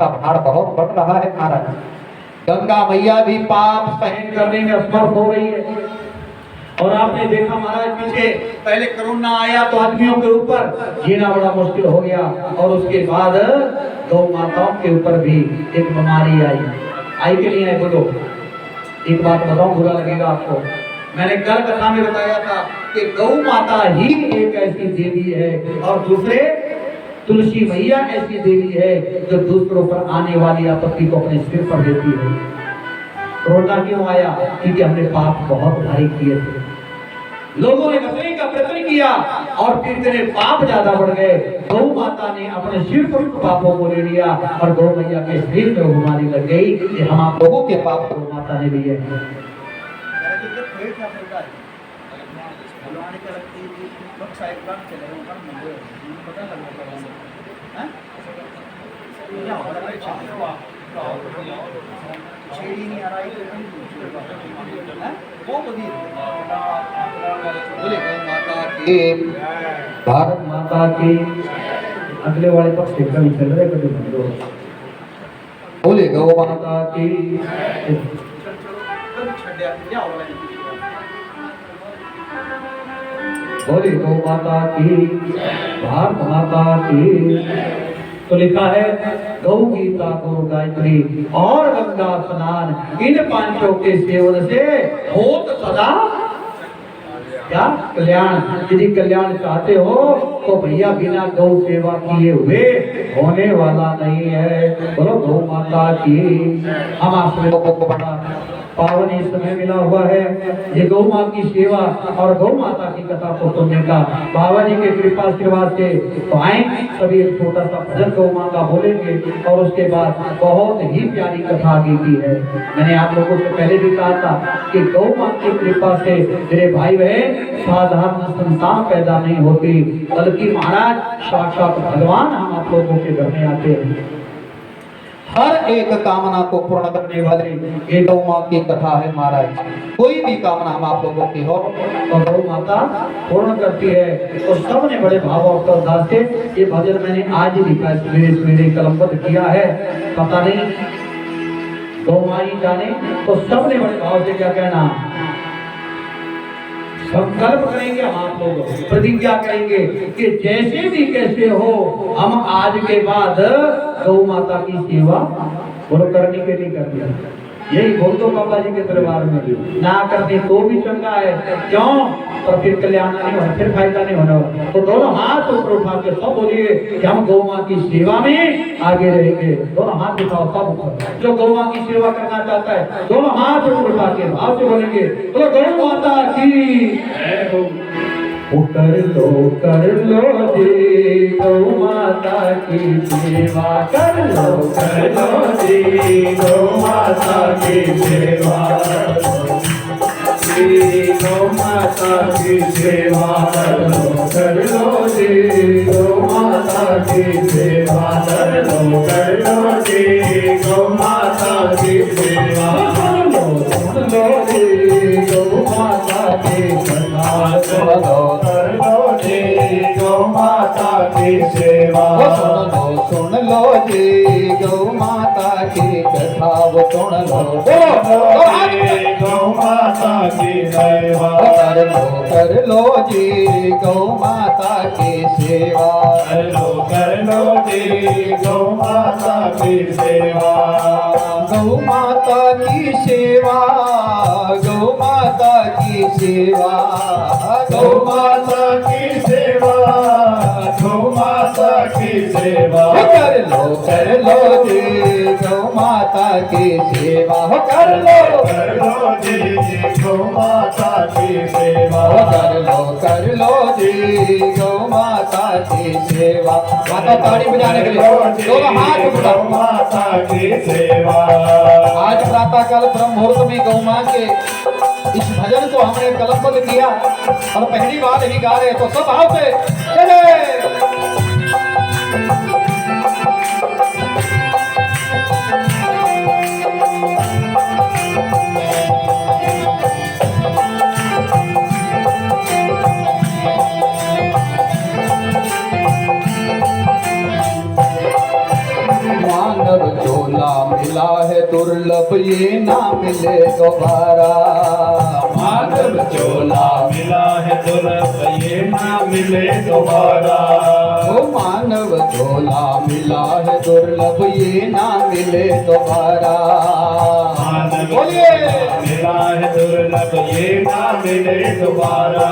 का भार बहुत बढ़ रहा है महाराज। गंगा मैया भी पाप सहन करने में असमर्थ हो रही है। और आपने देखा महाराज पीछे पहले कोरोना आया तो आदमियों के ऊपर जीना बड़ा मुश्किल हो गया, और उसके बाद गौ माताओं के ऊपर भी एक बीमारी आई के लिए बोलो। एक बात बताऊं, बुरा लगेगा आपको, मैंने कल कथा में बताया था कि गौ माता ही एक ऐसी देवी है और दूसरे तुलसी मैया ऐसी देवी है जो दूसरों पर आने वाली आपत्ति को अपने सिर पर लेती है। कोरोना क्यों आया? क्योंकि हमने पाप बहुत भारी किए थे, लोगों ने बचने का प्रयत्न किया और फिर इतने पाप ज्यादा बढ़ गए। गौ माता ने अपने सिर पर पापों को ले लिया और गौ मैया के शरीर में वो बीमारी लग गई कि हम आप लोगों के पाप गौ माता ने लिए हैं। भारत माता की अगले वाले पक्ष से कभी चल रहे कभी बोले गौ माता की, बोले गौ माता की, भारत माता की। तो लिखा है गौ गीता गौ गायत्री और गंगा स्नान, इन पांचों के सेवन से होत सदा क्या कल्याण। यदि कल्याण चाहते हो तो भैया बिना गौ सेवा किए हुए होने वाला नहीं है। बोलो गौ माता की। हम आप सभी लोगों को बड़ा पावन इस समय मिला हुआ है ये गौ माता की सेवा और गौ माता की कथा को सुनने का। बाबा जी के कृपा आशीर्वाद से तो आए सभी एक छोटा सा भजन गौ माता का बोलेंगे और उसके बाद बहुत ही प्यारी कथा आगे की है। मैंने आप लोगों से पहले भी कहा था कि गौ माता की कृपा से मेरे भाई बहन साधारण संतान पैदा नहीं होती, बल्कि महाराज साक्षात भगवान हम आप लोगों के घर में आते हैं। हर एक कामना को पूर्ण करने वाले ये गौ माता की कथा है महाराज। कोई भी कामना हम आप लोगों की हो तो गौ माता पूर्ण करती है। तो सबने बड़े भाव और श्रद्धा से ये भजन मैंने आज लिखा, सवेरे सवेरे कलमबद्ध किया है। पता नहीं गौ माई जाने तो सबने बड़े भाव से क्या कहना, संकल्प करेंगे हम आप लोग, प्रतिज्ञा करेंगे कि जैसे भी कैसे हो हम आज के बाद गौ माता की सेवा बोलो करने के लिए कर दिया। यही बोल दो बाबा जी के दरबार में, ना करने तो भी चंगा है। क्यों? पर फिर कल्याण नहीं होना, फिर फायदा नहीं होना। तो दोनों हाथ ऊपर उठा के सब बोलिए कि हम गौ माता की सेवा में आगे रहेंगे। दोनों हाथ उठाओ सब ऊपर। जो गौ माता की सेवा करना चाहता है दोनों हाथ ऊपर उठा के भाव से बोलेंगे तो गौ माता की कर लो जी गौ माता की सेवा, कर लो जी गौ माता की सेवा, गौ माता की सेवा कर लो जी गौ माता की सेवा, कर लो जी गौ माता की सेवा, सुन लो जी गौ माता की कथा, कर लो जी गौ माता की सेवा, सुन लो जी गौ माता की कथा, वो सुन लो गौ माता की सेवा, कर लो जी गौ माता की सेवा, कर लो जी गौ माता की सेवा, गौ माता की सेवा, गौ माता की सेवा, गौ माता की सेवा, गौ माता की सेवा, कर लो जी गौ माता की सेवा, कर लो जी गौ माता की सेवा, कर लो जी गौ माता की सेवा। माता ताड़ी बजाने के लिए दोनों हाथ गौ माता की सेवा। आज प्रातः काल ब्रह्म मुहूर्त में गौ मां के इस भजन को हमने कलमबद्ध किया और पहली बार ही गा रहे तो सब भाव से मानव चोला मिला है दुर्लभ ये ना मिले दोबारा। माधव चोला मिला है दुर्लभ ये ना मिले दोबारा। ओ मानव चोला मिला है दुर्लभ ये ना मिले दोबारा। मानव बोलिए चोला मिला है दुर्लभ ये ना मिले दोबारा।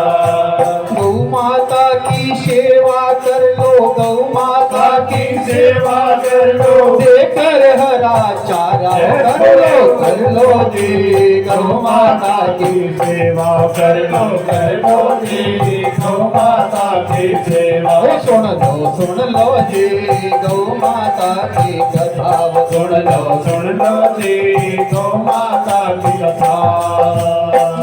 गौ माता की सेवा कर लो, गौ माता की सेवा कर लो, देकर हरा चारा कर लो जी। गौ माता की सेवा कर लो जी, गौ माता की सेवा। ओ सुन लो जी गौ माता की कथा, सुन लो जी गौ माता की कथा।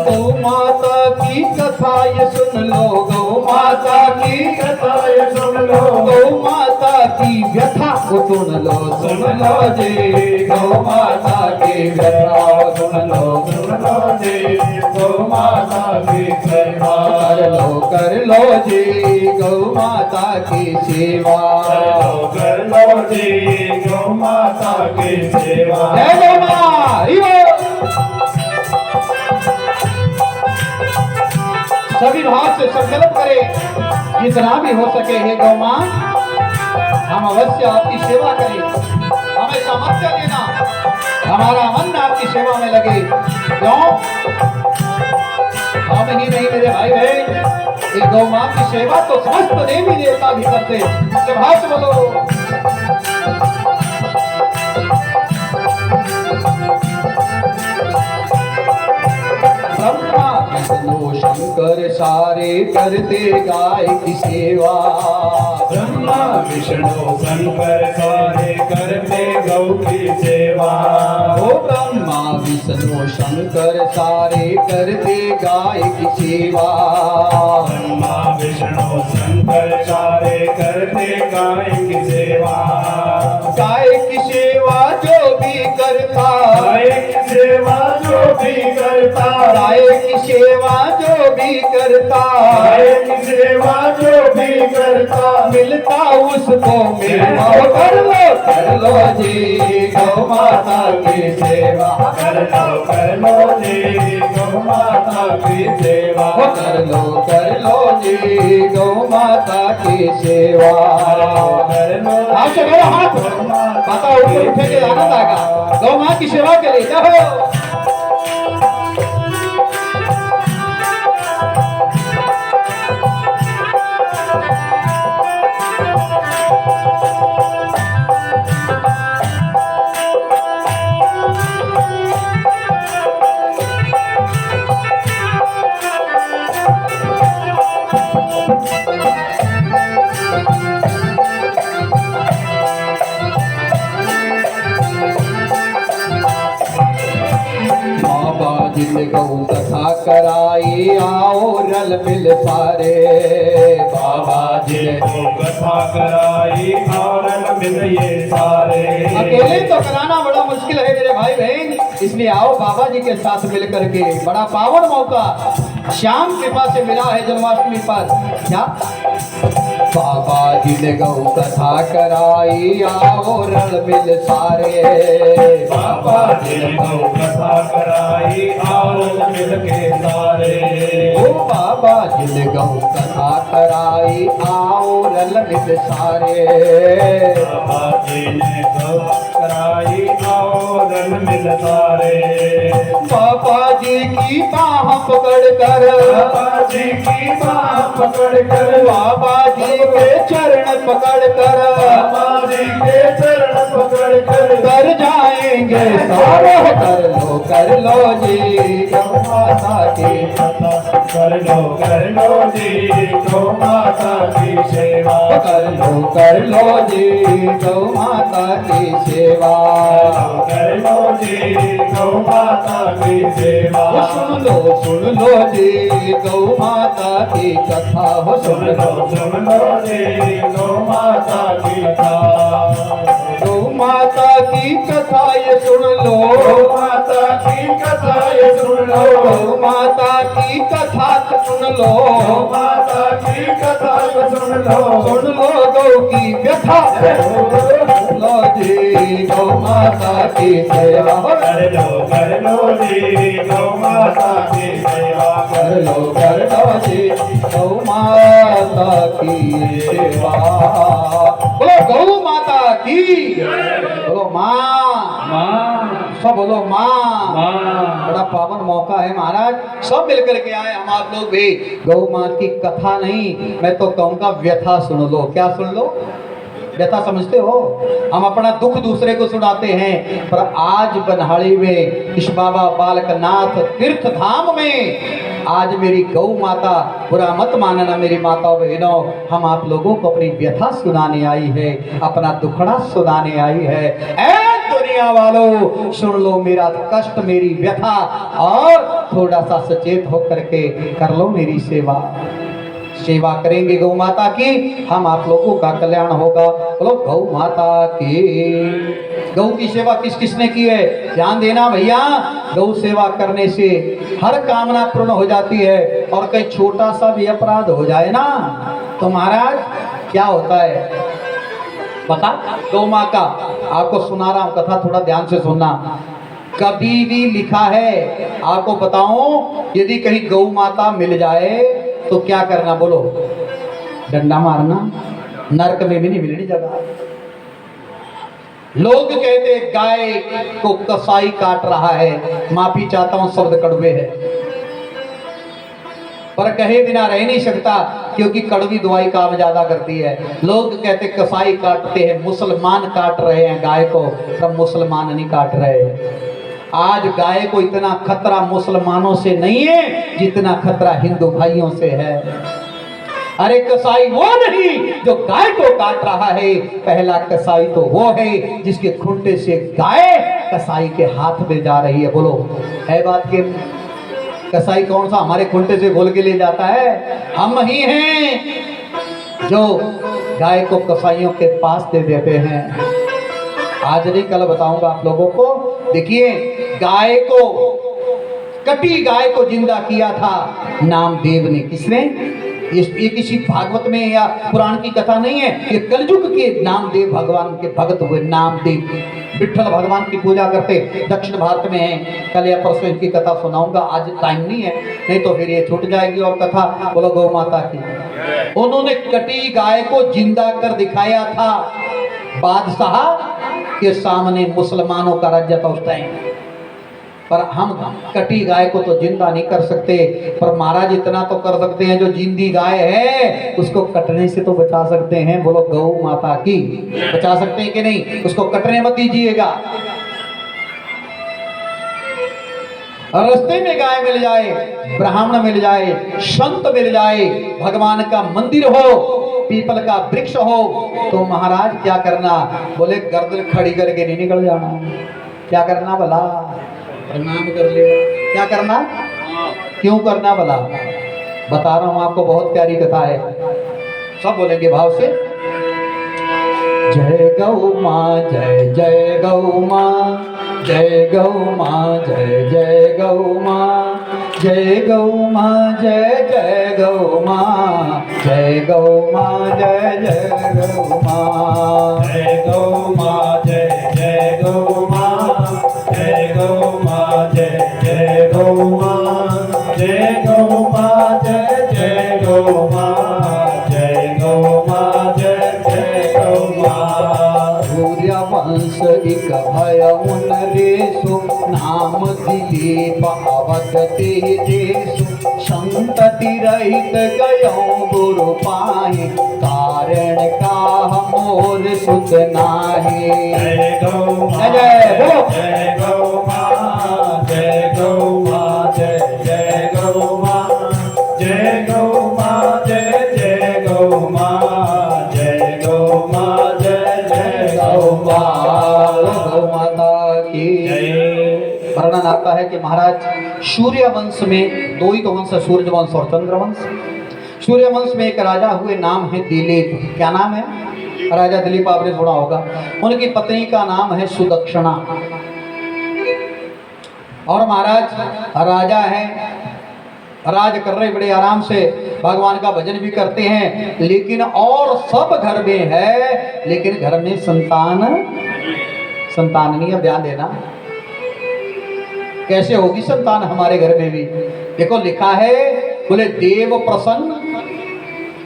गौ माता की कथा ये सुन लो, गौ माता की कथा ये सुन लो, गौ माता की व्यथा को सुन लो जी। गौ माता की व्यथा सुन लो जी गौ माता की सेवा। कर लो जी गौ माता की सेवा। कर लो जी गौ माता की सेवा। जय गौ मां। सभी भाव से संकल्प करें जितना भी हो सके हे गौ मां हम अवश्य आपकी सेवा करें, हमें सामर्थ्य देना, हमारा मन आपकी सेवा में लगे। क्यों हम ही नहीं मेरे भाई बहन, ये गौ मां की सेवा तो समस्त देवी देवता भी करते। भाष बोलो। ब्रह्मा विष्णु शंकर सारे करते गाय की सेवा। ब्रह्मा विष्णु शंकर सारे करते गौ की सेवा। ओ ब्रह्मा विष्णु शंकर सारे करते गाय की सेवा। ब्रह्मा विष्णु शंकर सारे करते गाय की सेवा। गाय की सेवा जो भी करता, गाय की सेवा जो भी करता, गाय की सेवा जो भी करता, गाय की सेवा जो भी करता, मिलता उसको मेवा। कर लो जी गौ माता की सेवा। कर लो जी गौ माता की सेवा। कर लो जी गौ माता की सेवा। आप सब मेरा हाथ माता ऊपर उठेंगे, आनंद आएगा। गौ मां की सेवा के लिए जाओ। जिन गौ कथा कराई आओ रल मिल सारे। बाबा जी को कथा कराई और मिल ये सारे। अकेले तो कराना बड़ा मुश्किल है मेरे भाई बहन, इसलिए आओ बाबा जी के साथ मिल करके। बड़ा पावन मौका श्याम कृपा से मिला है जन्माष्टमी पर। क्या बाबा जी ने गौ कथा कराई आओ रल मिल सारे। बाबा जी ने गौ कथा कराई और मिल के सारे। ओ बाबा जी ने गौ कथा कराई आओ रल मिल सारे। बाबा जी ने गौ कराई और मिल सारे। बाबा जी की बाह पकड़ कर, बाबा जी की बाह पकड़ कर, बाबा जी के चरण पकड़ कर, बाबा जी के चरण पकड़ कर जाएंगे सारे। कर लो जी गौ माता की कथा। कर लो जी गौ माता की सेवा। कर लो जी गौ माता की सेवा। कर लो जी गौ माता की सेवा। सुन लो जी गौ माता की कथा हो। सुन लो जी गौ माता की कथा। गौ माता की कथा ये सुन लो, गौ माता की कथा ये सुन लो, गौ माता की कथा सुन लो, गौ माता की कथा सुन लो, सुन लो गौ की व्यथा, सुन लो जी गौ माता की दया, कर लो जी गौ माता की सेवा, कर लो जी गौ माता की सेवा। बोलो गौ माता की, बोलो माँ, माँ सब बोलो माँ। माँ बड़ा पावन मौका है महाराज, सब मिलकर के आए हम आप लोग भी। गौ माँ की कथा नहीं, मैं तो कहूँगा व्यथा सुन लो। क्या सुन लो? व्यथा समझते हो? हम अपना दुख दूसरे को सुनाते हैं, पर आज बनहाड़ी में इस बाबा बालकनाथ तीर्थ धाम में आज मेरी गौ माता, बुरा मत मानना मेरी माता बहनों, हम आप लोगों को अपनी व्यथा सुनाने आई है, अपना दुखड़ा सुनाने आई है। ऐ दुनिया वालों, सुन लो मेरा कष्ट, मेरी व्यथा, और थोड़ा सा सचेत होकर के कर लो मेरी सेवा। सेवा करेंगे गौ माता की, हम आप लोगों का कल्याण होगा। बोलो गौ माता की। गौ की सेवा किस किसने की है? ध्यान देना भैया, गौ सेवा करने से हर कामना पूर्ण हो जाती है, और कहीं छोटा सा भी अपराध हो जाए ना तो महाराज क्या होता है बता? गौ माँ का आपको सुना रहा हूं कथा, थोड़ा ध्यान से सुनना। कभी भी लिखा है, आपको बताऊं, यदि कहीं गौ माता मिल जाए तो क्या करना बोलो? डंडा मारना, नरक में भी नहीं मिलनी जगह। लोग कहते गाय को कसाई काट रहा है, माफी चाहता हूं शब्द कड़वे है, पर कहे बिना रह नहीं सकता, क्योंकि कड़वी दवाई काम ज्यादा करती है। लोग कहते कसाई काटते हैं, मुसलमान काट रहे हैं गाय को, तब मुसलमान नहीं काट रहे। आज गाय को इतना खतरा मुसलमानों से नहीं है जितना खतरा हिंदू भाइयों से है। अरे कसाई वो नहीं जो गाय को काट रहा है, पहला कसाई तो वो है जिसके खूंटे से गाय कसाई के हाथ में जा रही है। बोलो है बात के? कसाई कौन सा हमारे खूंटे से खोल के ले जाता है? हम ही हैं जो गाय को कसाईयों के पास दे देते हैं। आज नहीं कल बताऊंगा आप लोगों को। देखिए, गाय को, कटी गाय को जिंदा किया था नामदेव ने। किसने? ये किसी भागवत में या पुराण की कथा नहीं है, ये कलयुग के नामदेव भगवान के भक्त हुए नामदेव, विठ्ठल भगवान की पूजा करते, दक्षिण भारत में है। कल या परसों इनकी कथा सुनाऊंगा, आज टाइम नहीं है, नहीं तो फिर ये छूट जाएगी और कथा। बोलो गौ माता की। उन्होंने कटी गाय को जिंदा कर दिखाया था बादशाह के सामने, मुसलमानों का राज्य था उस टाइम। पर हम कटी गाय को तो जिंदा नहीं कर सकते, पर महाराज इतना तो कर सकते हैं, जो जिंदी गाय है उसको कटने से तो बचा सकते हैं। बोलो गौ माता की। बचा सकते हैं कि नहीं? उसको कटने मत दीजिएगा। और रास्ते में गाय मिल जाए, ब्राह्मण मिल जाए, संत मिल जाए, भगवान का मंदिर हो, पीपल का वृक्ष हो, तो महाराज क्या करना? बोले गर्दन खड़ी करके नहीं निकल जाना। क्या करना भला? प्रणाम कर ले। क्या करना? क्यों करना भला? बता रहा हूं आपको, बहुत प्यारी कथा है, सब बोलेंगे भाव से। जय गौ माँ, जय जय गौ माँ, जय गौ माँ, जय जय गौ माँ, जय गौ माँ, जय जय गौ माँ, जय गौ माँ, जय जय गौ माँ, जय गौ माँ, जय जय गौ माँ, जय गौ माँ, जय जय गौ माँ, जय गौ माँ, जय जय गौ माँ, जय गौ माँ, जय जय गौ माँ। सूर्य वंश एक भय उन देशु, नाम दिलीप अवध तेजेशु, संतति रहित गयो गुरु पाहि, कारण का मोर सुत नाहि। जय गौ माँ, जय बोलो। जय गौ माँ, जय गौ माँ, जय जय गौ माँ, जय गौ माँ, जय जय गौ माँ, जय गौ माँ, जय जय गौ माँ। गौ माता की जय। वर्णन आता है कि महाराज सूर्य वंश में दो ही तो वंश है, सूर्य वंश और चंद्र वंश। सूर्य वंश में एक राजा हुए, नाम है दिलीप। क्या नाम है? राजा दिलीप आपने सुना होगा, उनकी पत्नी का नाम है सुदक्षिणा। और महाराज राजा है, राज कर रहे बड़े आराम से, भगवान का भजन भी करते हैं, लेकिन और सब घर में है, लेकिन घर में संतान नहीं है। ध्यान देना, कैसे होगी संतान हमारे घर में भी? देखो लिखा है, बोले देव प्रसन्न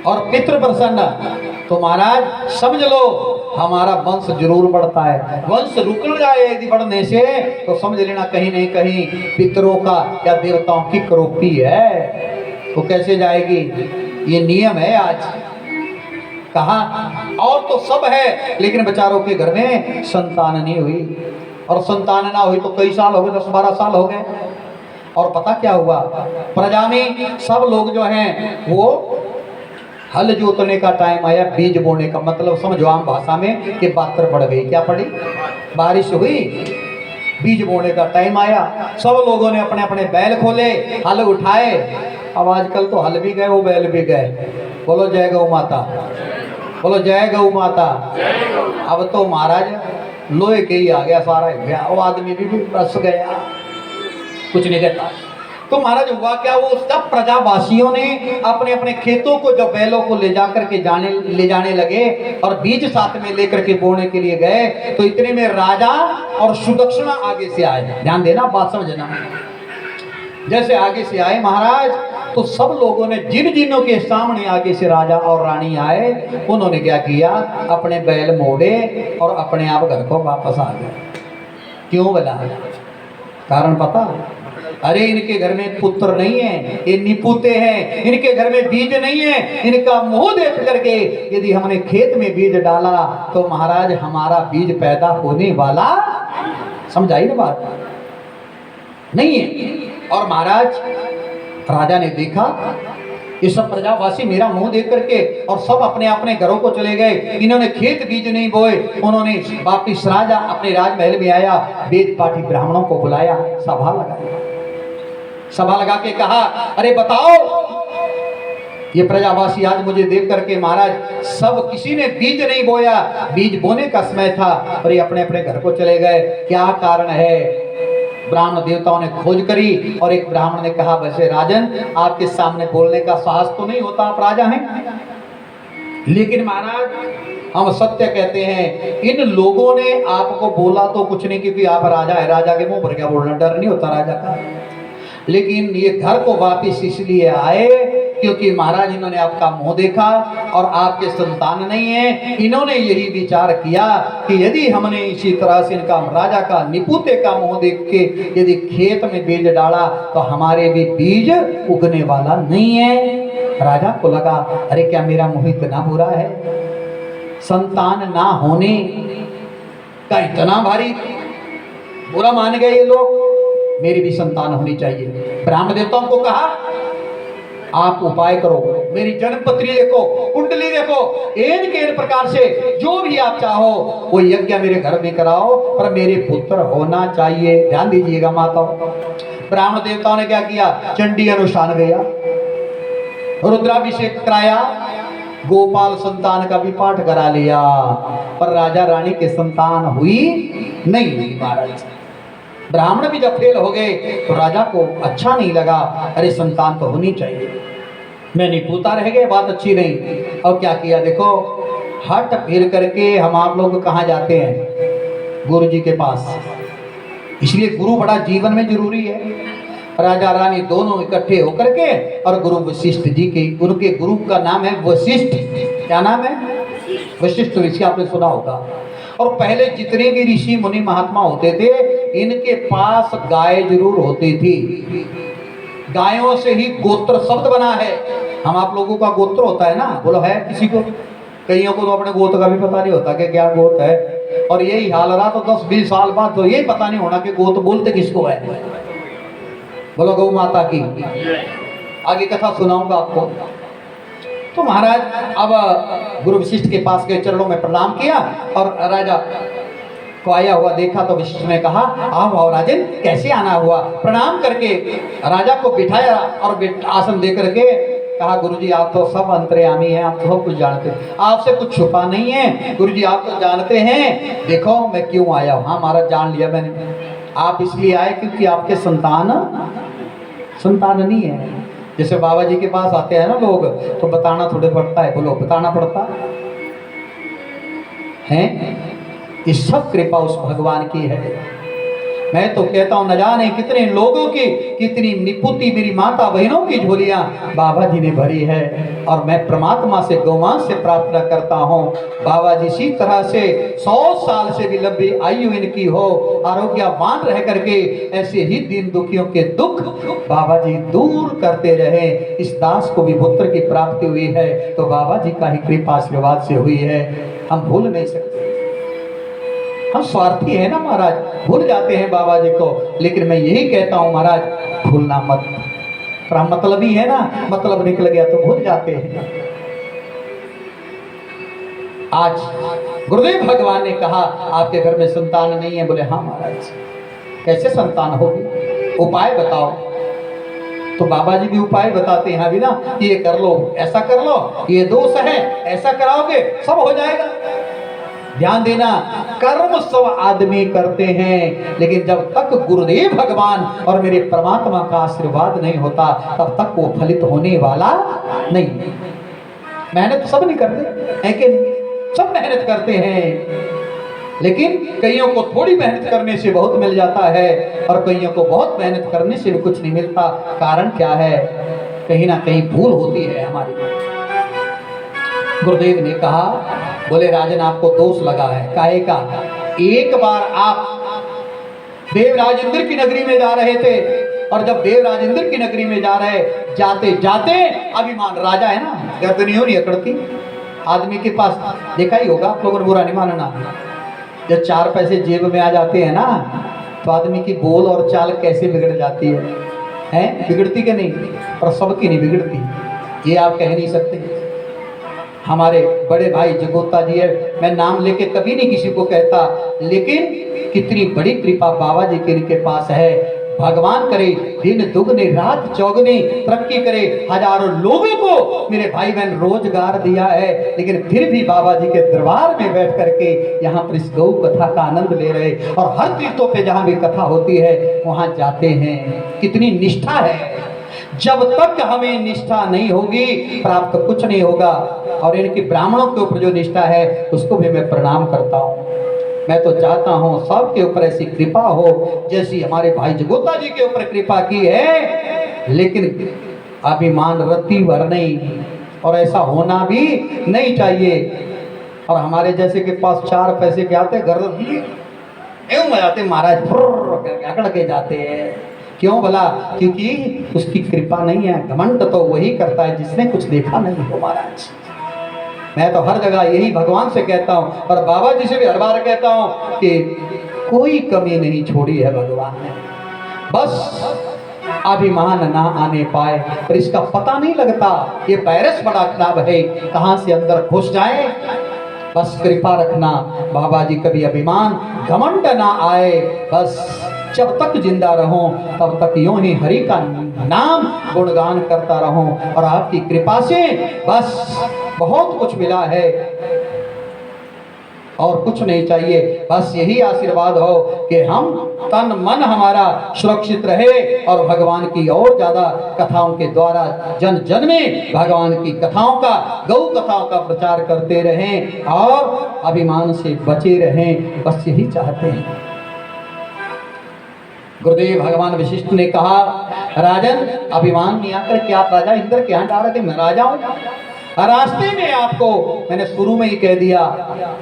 और पितृ प्रसन्न। तो महाराज समझ लो हमारा वंश जरूर बढ़ता है। वंश रुक जाए यदि बढ़ने से तो समझ लेना कहीं नहीं कहीं पितरों का या देवताओं की करोपी है। तो कैसे जाएगी? ये नियम है आज। कहा और तो सब है, लेकिन बेचारों के घर में संतान नहीं हुई। और संतान ना हुई तो कई साल हो गए, 10-12 साल हो गए। और पता क्या हुआ, प्रजा में सब लोग जो हैं वो हल जोतने का टाइम आया, बीज बोने का, मतलब समझो आम भाषा में कि बातर पड़ गई। क्या पड़ी? बारिश हुई, बीज बोने का टाइम आया। सब लोगों ने अपने अपने बैल खोले, हल उठाए। अब आजकल तो हल भी गए, वो बैल भी गए। बोलो जय गौ माता, बोलो जय गौ माता। अब तो महाराज लोहे के ही आ गया सारा, वो आदमी भी बस गया, कुछ नहीं कहता। तो महाराज हुआ क्या, वो सब प्रजावासियों ने अपने अपने खेतों को जब बैलों को ले जाने लगे और बीज साथ में लेकर के बोने के लिए गए, तो इतने में राजा और सुदक्षिणा आगे से आए। ध्यान देना, बात समझना। जैसे आगे से आए महाराज, तो सब लोगों ने जिन के सामने आगे से राजा और रानी आए, उन्होंने क्या किया, अपने बैल मोड़े और अपने आप घर को वापस आ गए। क्यों बोला? कारण पता? अरे इनके घर में पुत्र नहीं है, ये निपुते हैं, इनके घर में बीज नहीं है। इनका मुंह देख करके यदि हमने खेत में बीज डाला तो महाराज हमारा बीज पैदा होने वाला, समझाई ना बात, नहीं है। और महाराज राजा ने देखा ये सब प्रजावासी मेरा मुंह देख करके और सब अपने अपने घरों को चले गए, इन्होंने खेत बीज नहीं बोए। उन्होंने वापिस राजा अपने राजमहल में आया, वेद पाठी ब्राह्मणों को बुलाया, सभा लगाई। सभा लगा के कहा, अरे बताओ, ये प्रजावासी आज मुझे देख करके महाराज सब किसी ने बीज नहीं बोया, बीज बोने का समय था और ये अपने अपने घर को चले गए, क्या कारण है? ब्राह्मण देवताओं ने खोज करी और एक ब्राह्मण ने कहा, वैसे राजन आपके सामने बोलने का साहस तो नहीं होता, आप राजा हैं, लेकिन महाराज हम सत्य कहते हैं, इन लोगों ने आपको बोला तो कुछ नहीं, क्योंकि आप राजा है, राजा के मुंह पर क्या बोलना, डर नहीं होता राजा का। लेकिन ये घर को वापिस इसलिए आए क्योंकि महाराज इन्होंने आपका मुंह देखा और आपके संतान नहीं है। इन्होंने यही विचार किया कि यदि हमने इसी तरह से इनका राजा का निपुते का मुंह देख के यदि खेत में बीज डाला तो हमारे भी बीज उगने वाला नहीं है। राजा को लगा, अरे क्या मेरा मुंह इतना बुरा है, संतान ना होने का इतना भारी बुरा मान गए ये लोग, मेरी भी संतान होनी चाहिए। ब्राह्मण देवताओं को कहा, आप उपाय करो, मेरी जन्मपत्री देखो, कुंडली देखो, इन प्रकार से जो भी आप चाहो वो यज्ञ मेरे घर में कराओ, पर मेरे पुत्र होना चाहिए। ध्यान दीजिएगा माताओं, ब्राह्मण देवताओं ने क्या किया, चंडी अनुष्ठान गया, रुद्राभिषेक कराया, गोपाल संतान का भी पाठ करा लिया, पर राजा रानी के संतान हुई नहीं। महाराज ब्राह्मण भी जब फेल हो गए तो राजा को अच्छा नहीं लगा, अरे संतान तो होनी चाहिए, मैं निपुता रह गए, बात अच्छी नहीं। और क्या किया देखो, हट फिर करके हम आप लोग कहाँ जाते हैं, गुरु जी के पास। इसलिए गुरु बड़ा जीवन में जरूरी है। राजा रानी दोनों इकट्ठे होकर के और गुरु वशिष्ठ जी के, उनके गुरु का नाम है वशिष्ठ। क्या नाम है? वशिष्ठ ऋषि, आपने सुना होगा। और पहले जितने भी ऋषि मुनि महात्मा होते थे, इनके पास गाय जरूर होती थी। गायों से ही गोत्र शब्द बना है। हम आप लोगों का गोत्र होता है ना, बोलो है किसी को? कईयों को तो अपने गोत्र का भी पता नहीं होता कि क्या गोत्र है। और यही हाल रहा तो 10-20 साल बाद तो यही पता नहीं होना कि गोत्र बोलते किसको है। बोलो गौ माता की। आगे कथा सुनाऊंगा आपको। तो महाराज अब गुरु वशिष्ठ के पास गए, चरणों में प्रणाम किया और राजा को आया हुआ देखा तो वशिष्ठ ने कहा, आओ राजन, कैसे आना हुआ? प्रणाम करके राजा को बिठाया और आसन दे करके कहा गुरुजी आप तो सब अंतर्यामी हैं, आप तो सब कुछ जानते हैं, आपसे कुछ छुपा नहीं है। गुरुजी आप तो जानते हैं, देखो मैं क्यों आया हूँ। हाँ महाराज जान लिया मैंने, आप इसलिए आए क्योंकि आपके संतान नहीं है। जैसे बाबा जी के पास आते हैं ना लोग, तो बताना थोड़े पड़ता है, बोलो बताना पड़ता है। ये सब कृपा उस भगवान की है। मैं तो कहता हूं न जाने कितने लोगों की, कितनी निपुति मेरी माता बहनों की झोलियां बाबा जी ने भरी है। और मैं परमात्मा से गौमांस से प्रार्थना करता हूं, बाबा जी इसी तरह से 100 साल से भी लंबी आयु इनकी हो, आरोग्यवान रह करके ऐसे ही दीन दुखियों के दुख बाबा जी दूर करते रहे। इस दास को भी पुत्र की प्राप्ति हुई है तो बाबा जी का ही कृपा आशीर्वाद से हुई है, हम भूल नहीं सकते। हम स्वार्थी है ना महाराज, भूल जाते हैं बाबा जी को। लेकिन मैं यही कहता हूं महाराज, भूलना मत। मतलब ही है ना, मतलब निकल गया तो भूल जाते हैं। आज गुरुदेव भगवान ने कहा आपके घर में संतान नहीं है। बोले हाँ महाराज, कैसे संतान होगी, उपाय बताओ। तो बाबा जी भी उपाय बताते हैं अभी ना, ये कर लो, ऐसा कर लो, ये दोष है, ऐसा कराओगे सब हो जाएगा। ध्यान देना, कर्म सब आदमी करते हैं, लेकिन जब तक गुरुदेव भगवान और मेरे परमात्मा का आशीर्वाद नहीं होता तब तक वो फलित होने वाला नहीं। मेहनत सब नहीं करते है कि नहीं, सब मेहनत करते हैं, लेकिन कईयों को थोड़ी मेहनत करने से बहुत मिल जाता है और कईयों को बहुत मेहनत करने से भी कुछ नहीं मिलता। कारण क्या है, कहीं ना कहीं भूल होती है हमारी। गुरुदेव ने कहा, बोले राजन आपको दोष लगा है, काहे का? एक बार आप देवराज इंद्र की नगरी में जा रहे थे, और जब देवराज इंद्र की नगरी में जा रहे, जाते जाते अभिमान, राजा है ना, गर्दनियों नहीं अकड़ती आदमी के पास, देखा ही होगा आप लोगों ने, बुरा नहीं मानना। जब 4 पैसे जेब में आ जाते हैं ना, तो आदमी की बोल और चाल कैसे बिगड़ जाती है? बिगड़ती कि नहीं? और सबकी नहीं बिगड़ती, ये आप कह नहीं सकते। हमारे बड़े भाई जगोता जी है, मैं नाम लेके कभी नहीं किसी को कहता, लेकिन कितनी बड़ी कृपा बाबा जी के इनके पास है। भगवान करे दिन दुगने रात चौगने तरक्की करे, हजारों लोगों को मेरे भाई बहन रोजगार दिया है, लेकिन फिर भी बाबा जी के दरबार में बैठ करके यहाँ पर इस गौ कथा का आनंद ले रहे, और हर तीर्थों पे जहाँ भी कथा होती है वहाँ जाते हैं। कितनी निष्ठा है, जब तक हमें निष्ठा नहीं होगी प्राप्त कुछ नहीं होगा। और इनकी ब्राह्मणों के ऊपर जो निष्ठा है उसको भी मैं प्रणाम करता हूँ। मैं तो चाहता हूँ सबके ऊपर ऐसी कृपा हो जैसी हमारे भाई जगोता जी के ऊपर कृपा की है, लेकिन अभिमान रत्ती भर नहीं, और ऐसा होना भी नहीं चाहिए। और हमारे जैसे के पास 4 पैसे के आते गर्दन एवं जाते महाराज, अकड़ के जाते हैं। क्यों भला? क्योंकि उसकी कृपा नहीं है। घमंड तो वही करता है जिसने कुछ देखा नहीं हो महाराज। मैं तो हर जगह यही भगवान से कहता हूँ, और बाबा जी से भी हर बार कहता हूँ कि कोई कमी नहीं छोड़ी है भगवान ने, बस अभिमान ना आने पाए। पर इसका पता नहीं लगता, ये वायरस बड़ा खराब है, कहाँ से अंदर घुस जाए। बस कृपा रखना बाबा जी, कभी अभिमान घमंड ना आए। बस जब तक जिंदा रहूं तब तक यूं ही हरि का नाम गुणगान करता रहूं, और आपकी कृपा से बस बहुत कुछ मिला है और कुछ नहीं चाहिए। बस यही आशीर्वाद हो कि हम तन मन हमारा सुरक्षित रहे, और भगवान की और ज्यादा कथाओं के द्वारा जन जन में भगवान की कथाओं का, गौ कथाओं का प्रचार करते रहें और अभिमान से बचे रहें। बस यही चाहते हैं। गुरुदेव भगवान वशिष्ठ ने कहा, राजन अभिमान में आकर के आप राजा इंद्र के यहाँ जा रहे थे, मैं राजा हूं। रास्ते में आपको मैंने शुरू में ही कह दिया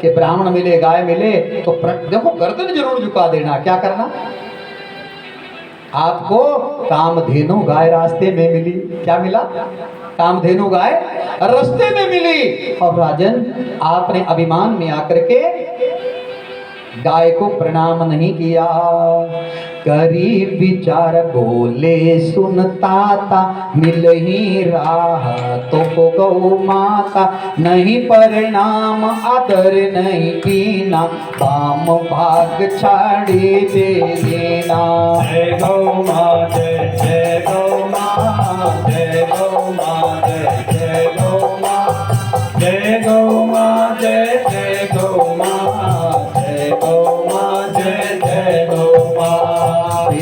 कि ब्राह्मण मिले, गाय मिले तो देखो गर्दन जरूर झुका देना। क्या करना? आपको कामधेनु गाय रास्ते में मिली। क्या मिला? कामधेनु गाय रास्ते में मिली। और राजन आपने अभिमान में आकर के गाय को प्रणाम नहीं किया। करी विचार बोले सुनता था, मिल ही रहा तो गौ माता, नहीं प्रणाम आदर नहीं कीना, काम भाग छाड़े दे देना। जय गौ माँ, जय जय गौ माँ, जय गौ माँ, जय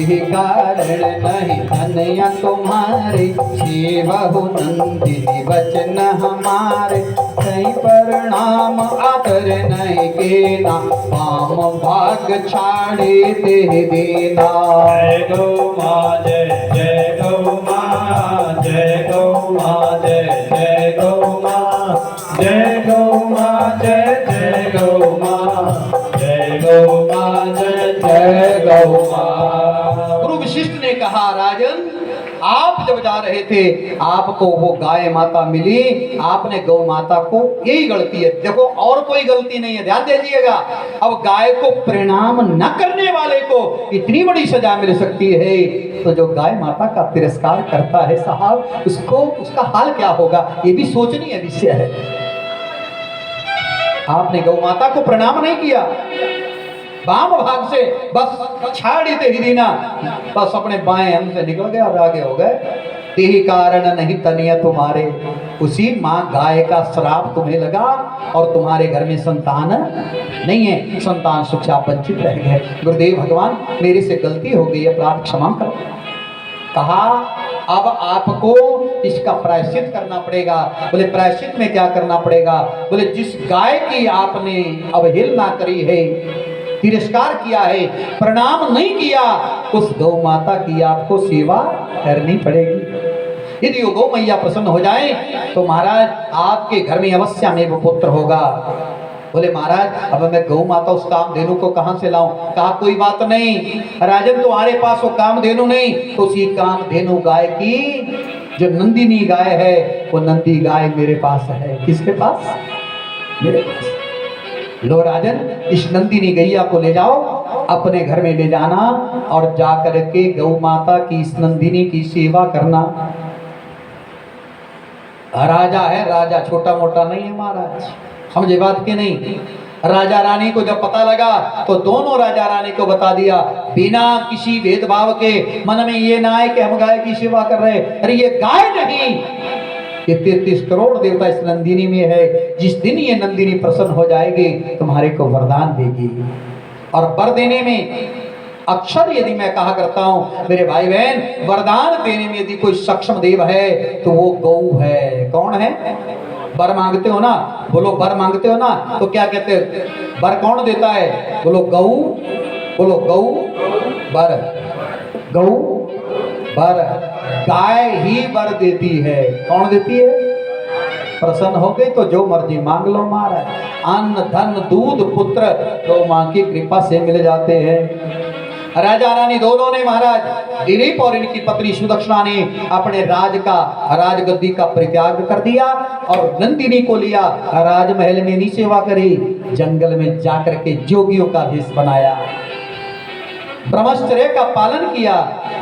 यही कारण नहीं धन्य तुम्हारे, सेवहु नंदिनी वचन हमारे, कहीं प्रणाम आदर नहीं केना, पाम भाग छाड़े दे देना। जय गौ माँ जय गौ माँ, जय गौ माँ जय गौ माँ, जय गौ माँ जय गौ माँ, जय गौ माँ जय गौ माँ। गुरु वशिष्ठ ने कहा, राजन आप जब जा रहे थे आपको वो गाय माता मिली, आपने गौ माता को, यही गलती है, देखो और कोई गलती नहीं है, ध्यान दीजिएगा। अब गाय को प्रणाम न करने वाले को इतनी बड़ी सजा मिल सकती है, तो जो गाय माता का तिरस्कार करता है साहब, उसको उसका हाल क्या होगा, ये भी सोचनीय विषय है। आपने गौ माता को प्रणाम नहीं किया, वाम भाग से बस छाड़ी ते ही दीना, बस अपने बाएं अंग से निकल गए और आगे हो गए। यही कारण नहीं तनिया तुम्हारे, उसी माँ गाय का श्राप तुम्हें लगा और तुम्हारे घर में संतान नहीं है, संतान सुख से आप वंचित रह गए। गुरुदेव भगवान मेरे से गलती हो गई, अपराध क्षमा करो। कहा अब आपको इसका प्रायश्चित करना पड़ेगा। बोले प्रायश्चित में क्या करना पड़ेगा? बोले जिस गाय की आपने अवहेलना करी है, तिरस्कार किया है, प्रणाम नहीं किया, उस गौ माता की आपको सेवा करनी पड़ेगी। यदि वो गौ मैया प्रसन्न हो जाए तो महाराज आपके घर में अवश्य में वो पुत्र होगा। बोले महाराज अब मैं गौ माता उस कामधेनु को कहां से लाऊं? कहा कोई बात नहीं राजन, तुम्हारे पास वो कामधेनु नहीं तो उसी कामधेनु गाय की जो नंदिनी गाय है, वो नंदी गाय मेरे पास है। किसके पास? मेरे पास। लो राजन, इस नंदिनी गैया को ले जाओ, अपने घर में ले जाना और जाकर के गौ माता की इस नंदिनी की सेवा करना। राजा है, राजा छोटा मोटा नहीं है महाराज, समझे बात की नहीं। राजा रानी को जब पता लगा तो दोनों राजा रानी को बता दिया, बिना किसी भेदभाव के, मन में ये ना है कि हम गाय की सेवा कर रहे हैं, अरे ये गाय नहीं, ये 33 करोड़ देवता इस नंदिनी में है। जिस दिन ये नंदिनी प्रसन्न हो जाएगी तुम्हारे को वरदान देगी। और वर देने में अक्षर यदि मैं कहा करता हूं मेरे भाई बहन, वरदान देने में यदि कोई सक्षम देव है तो वो गौ है। कौन है? वर मांगते हो ना, बोलो वर मांगते हो ना, तो क्या कहते हैं? वर कौन देता है? बोलो गौ, बोलो गौ वर, गौ वर, गाय ही वर देती है। कौन देती है? प्रसन्न हो गई तो जो मर्जी मांग लो महाराज, अन्न धन दूध पुत्र तो मां की कृपा से मिल जाते हैं। राजा रानी दोनों ने महाराज, दिलीप और इनकी पत्नी सुदक्षिणा ने अपने राजगद्दी का परित्याग कर दिया और नंदिनी को लिया, राजमहल में नहीं सेवा करी, जंगल में जाकर के जोगियों का भेष बनाया, ब्रह्मचर्य का पालन किया,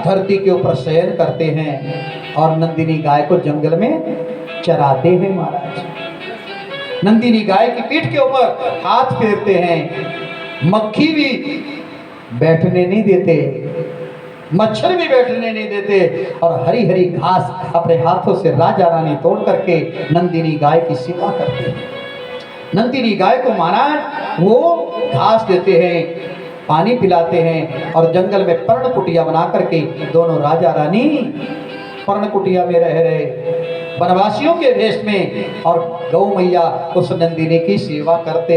धरती के ऊपर शयन करते हैं और नंदिनी गाय को जंगल में चराते हैं महाराज। नंदिनी गाय की पीठ के ऊपर हाथ फेरते हैं, मक्खी भी बैठने नहीं देते, मच्छर भी बैठने नहीं देते, और हरी हरी घास अपने हाथों से राजा रानी तोड़ करके नंदिनी गाय की सेवा करते हैं। नंदिनी गाय को महाराज वो घास देते हैं, पानी पिलाते हैं और जंगल में पर्ण कुटिया बना करके दोनों राजा रानी पर्ण कुटिया में रह रहे वनवासियों के भेष में, और गौ मैया उस नंदिनी की सेवा करते हैं।